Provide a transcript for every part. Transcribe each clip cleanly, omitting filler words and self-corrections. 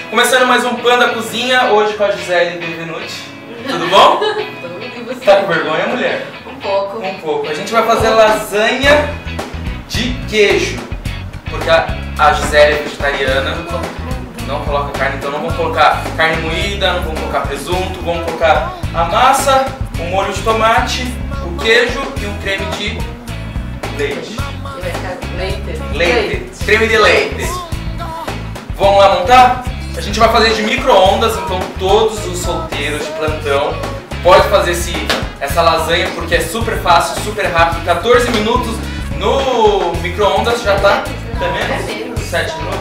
Começando mais um Panda Cozinha, hoje com a Gisele Benvenuti. Tudo bom? Tudo, e você? Tá com vergonha, mulher? Um pouco. Um pouco. A gente vai fazer lasanha de queijo, porque a Gisele é vegetariana, não coloca carne, então não vamos colocar carne moída, não vamos colocar presunto, vamos colocar a massa, o molho de tomate, o queijo e um creme de leite. E vai ficar leite. Leite. Creme de leite. Vamos lá montar? A gente vai fazer de micro-ondas, então todos os solteiros de plantão podem fazer essa lasanha porque é super fácil, super rápido. 14 minutos no micro-ondas já tá, também? 7 minutos?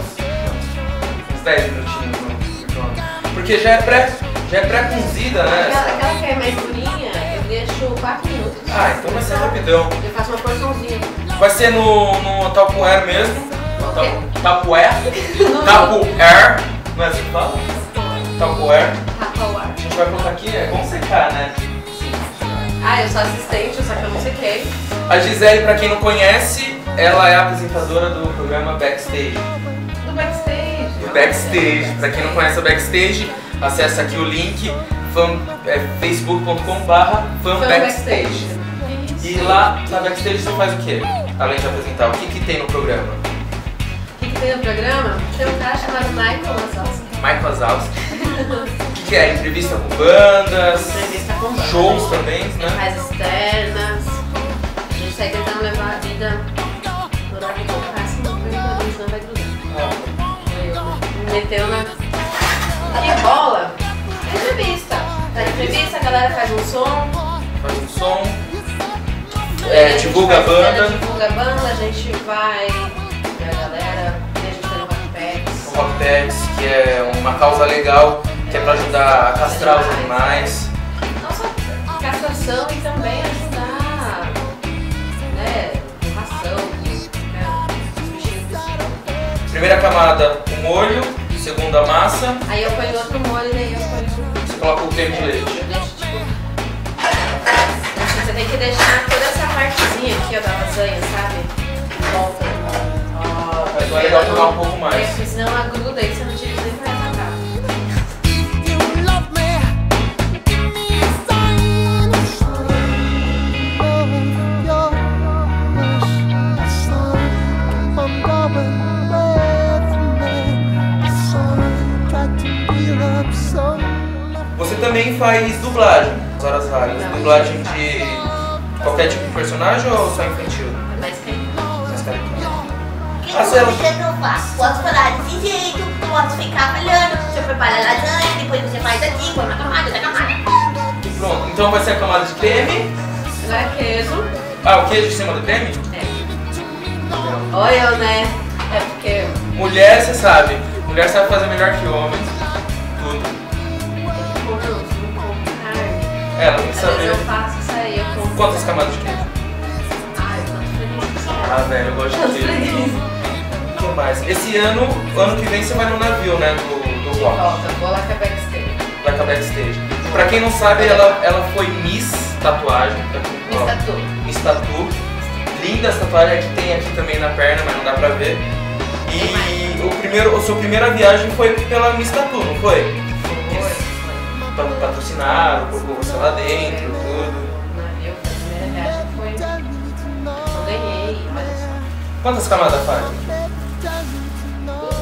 Uns 10 minutinhos no micro-ondas. Porque já é pré-cozida, né? Aquela que é mais durinha, eu deixo 4 minutos. Ah, então vai ser rapidão. Eu faço uma porçãozinha. Vai ser no Tupperware mesmo. Tupperware. Não é assim que fala? Tupperware. Tupperware. A gente vai colocar aqui, é bom secar, né? Sim. Ah, eu sou assistente, só que eu não sequei. A Gisele, pra quem não conhece, ela é a apresentadora do programa Backstage. Do Backstage. Do Backstage. Pra quem não conhece o Backstage, acessa aqui o link facebook.com/fanbackstage. E lá na Backstage você faz o quê? Além de apresentar, o que tem no programa? O que tem no programa? Tem um cara chamado Michael Wazowski. Michael Wazowski. O que é? Entrevista com bandas, Entrevista com bandas. shows também, né? Faz externas. A gente tá tentando levar a vida no horário que eu faço, não vai grudar. Me meteu na... O que rola? É entrevista. Na entrevista a galera faz um som. Faz um som. Divulga a banda. Divulga a banda, a gente vai ver a galera, a gente vai no Rockpacks. O Rockpacks, que é uma causa legal, que é pra ajudar a castrar os animais. Não só castração e também ajudar, né, ração, os bichinhos. Primeira camada, o molho, segunda a massa. Aí eu ponho outro molho e daí eu ponho... Você coloca o creme de leite. Eu deixo, tipo... Você tem que deixar toda essa partezinha aqui, ó, da lasanha, sabe? Em volta. Mas é legal jogar um pouco mais. Porque senão ela gruda e você não tira isso nem pra atacar. Você também faz dublagem, nas horas vagas. Dublagem de qualquer tipo de personagem ou só infantil? Mas tem... E você que eu faço? Posso falar desse jeito, posso ficar falhando, você prepara a lasanha, depois você faz aqui, põe uma camada, outra camada. E pronto, então vai ser a camada de creme. Agora é queijo. Ah, o queijo em cima do creme? É. Olha eu, né? É porque... Mulher, você sabe. Mulher sabe fazer melhor que homem. Tudo. Não como carne. Ela tem que Às vezes saber. eu faço isso aí, eu como... Quantas camadas de queijo? Ai, eu tô feliz. Ah, velho, eu gosto de queijo. O que mais? Esse ano que vem você vai no navio, né? Do rock. Volta, vou lá com a Backstage. Vai com a Backstage. Pra quem não sabe, ela foi Miss Tatuagem. Miss Tatu. Miss Tatu. Linda essa tatuagem que tem aqui também na perna, mas não dá pra ver. E a sua primeira viagem foi pela Miss Tatu, não foi? Patrocinaram, colocou você lá dentro, tudo. A primeira viagem foi... Eu ganhei, olha só. Quantas camadas faz?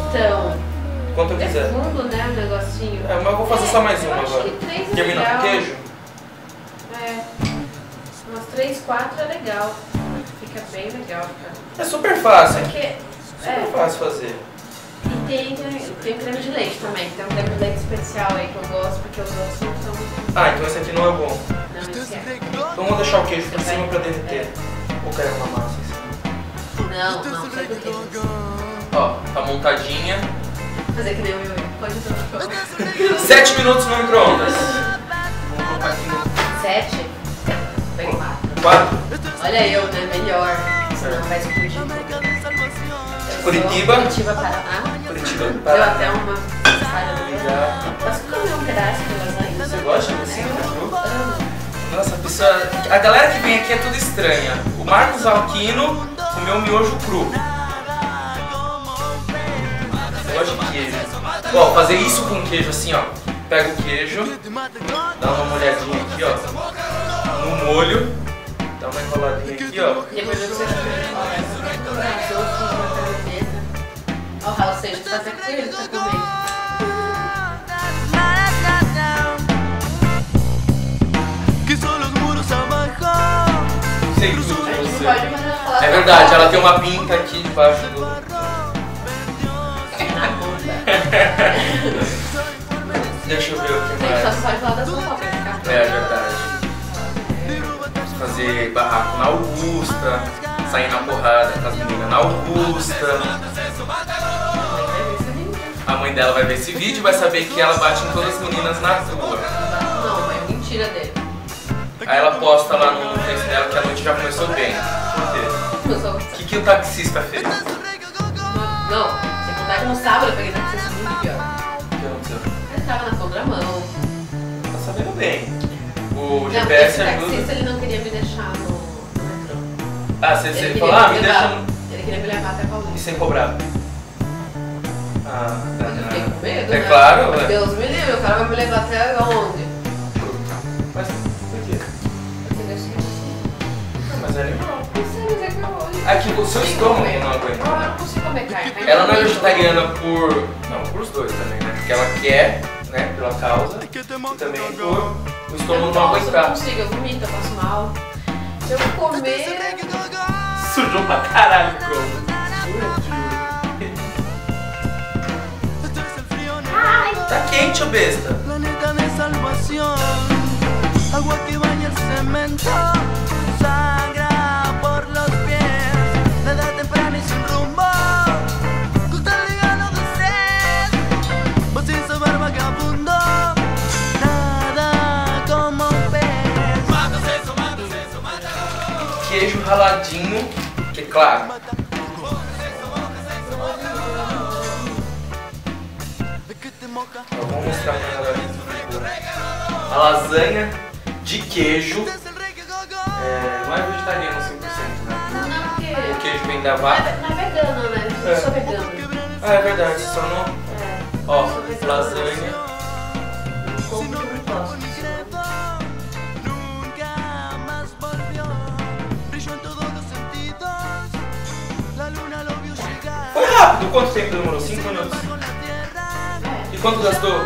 Então... Quanto eu É quiser. fundo, né, o negocinho. É, mas eu vou fazer só mais uma eu acho agora. que 3 é Termina legal. com queijo? É. Umas 3, 4 é legal. Fica bem legal, cara. É super fácil. Porque... Super fácil fazer. E tem o creme de leite também. Tem um creme de leite especial aí que eu gosto, porque os outros não são muito... Ah, então esse aqui não é bom. Não, esse é. Então vamos deixar o queijo por cima pra derreter. Ou quero uma massa? Não, sai do queijo. Ó, tá montadinha. Fazer que nem o meu. Pode dar. 7 minutos no micro-ondas. Vamos colocar aqui no 7? Bem 4. 4. Olha eu, né? Melhor. Senão vai explodir. Curitiba. Curitiba, Paraná. Curitiba, Deu Paraná. até uma falha no meio. Posso comer um pedaço de lasanha? Você gosta desse cru? Amo. Nossa, a pessoa... A galera que vem aqui é tudo estranha. O Marcos Alquino comeu miojo cru. Você gosta de queijo? Ó, fazer isso com queijo assim, ó. Pega o queijo, dá uma molhadinha aqui, ó, no molho, dá uma enroladinha aqui, ó. Depois você ó, o Raul Seixas faz aquilo pra comer. Sei tudo A gente de não você. pode fazer uma foto. É verdade, ela tem uma pinta aqui debaixo do... Na bunda. Deixa eu ver o que A gente só mais. não pode falar das fofocas, tá? É verdade. Fazer barraco na Augusta, sair na porrada com as meninas na Augusta. A mãe dela vai ver esse vídeo e vai saber que ela bate em todas as meninas na rua. Não, é mentira dele. Aí ela posta lá no Face dela que a noite já começou bem. Por quê? Eu sou... O que o taxista fez? Não, sem contar que no sábado eu peguei taxista muito pior. O que aconteceu? Ele tava na contramão. Tá sabendo bem. O Não, GPS esse ajuda. taxista ele não queria me deixar no metrô. Ah, você Ele falou, queria me deixa levar. no... Ele queria me levar até E Paulista. sem cobrar. Ah, Mas eu fiquei com medo, é né? claro, ué. Deus me livre, o cara vai me levar até onde? Mas por quê? Porque Deus me livre. Mas é animal. Não sei, mas é que eu... É que o seu estômago não aguenta. Eu não consigo comer carne. Ela não é vegetariana por... Não, por os dois também, né? Porque ela quer, né, pela causa, e também por o estômago não Eu aguentar. não consigo, eu vomito, eu passo mal. Se eu comer... Sujou pra caralho, bro. Tá quente, ô besta. Planeta de salvación, agua que baña el cemento, sangra por los pies, nada temprano y sin rumbo, costal ligado de sed, vos sin saber vagabundo, nada como un pez. Queijo raladinho, que claro. Eu vou mostrar pra galera. A lasanha de queijo não é vegetariano 100%, né? Não, porque... O queijo vem da vaca. Não é vegano, né? Eu sou vegano. Ah, é verdade, só não. É. Ó, lasanha. Como que eu não posso? Nunca más volvió, brilló en todos los sentidos, la luna lo vio llegar. Foi rápido, quanto tempo demorou? 5 minutos. E quanto gastou?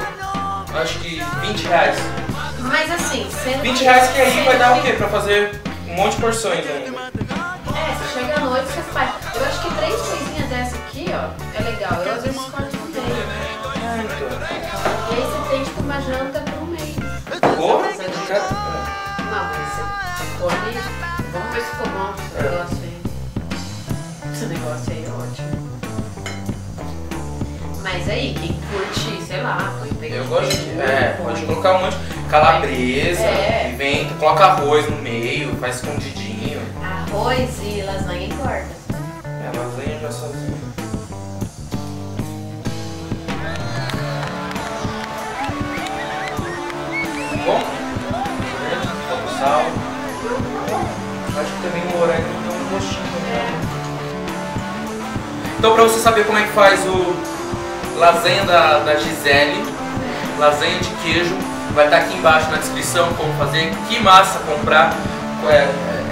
Acho que 20 reais. Mas assim, sendo 20 reais que aí vai dar o quê? Pra fazer um monte de porções ainda. Você chega à noite, você faz. Eu acho que 3 coisinhas dessa aqui, ó, é legal. Eu às vezes corto no meio. E aí você tem tipo uma janta por um mês. Porra, Essa janta- cara. Não, mas você come. Vamos ver se ficou bom esse negócio aí. Esse negócio aí é ótimo. Mas aí, quem curte, sei lá, põe peito. Eu gosto de. Pode colocar um monte de calabresa, pimenta, coloca arroz no meio, faz escondidinho. Arroz e lasanha engorda. Lasanha já sozinha. Bom? Pouco sal. Acho que também o morango tem um gostinho, né? Então, pra você saber como é que faz o lasanha da Gisele, lasanha de queijo, vai estar aqui embaixo na descrição como fazer, que massa comprar.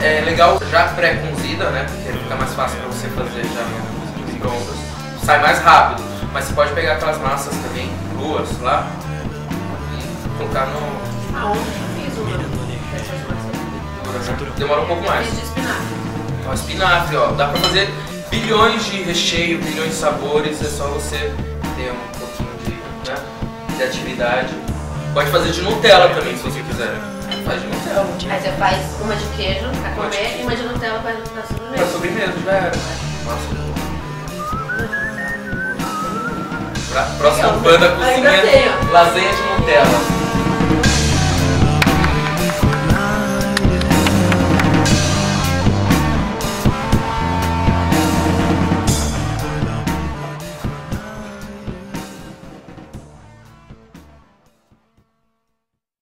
É legal já pré-cozida, né? Porque fica mais fácil pra você fazer já no micro-ondas. Sai mais rápido, mas você pode pegar aquelas massas também cruas lá e colocar no. Aonde eu fiz uma dessas massas? Demora um pouco mais. Fiz de espinafre. Ó, espinafre, ó, dá pra fazer bilhões de recheio, bilhões de sabores, é só você ter um pouquinho de, né, de atividade. Pode fazer de Nutella também, se você quiser. Faz de Nutella. Aí você faz uma de queijo pra comer e uma de Nutella pra sobremesa. Pra sobremesa, já era. Nossa. Próximo Panda Ainda cozinha tenho. lasanha de Nutella.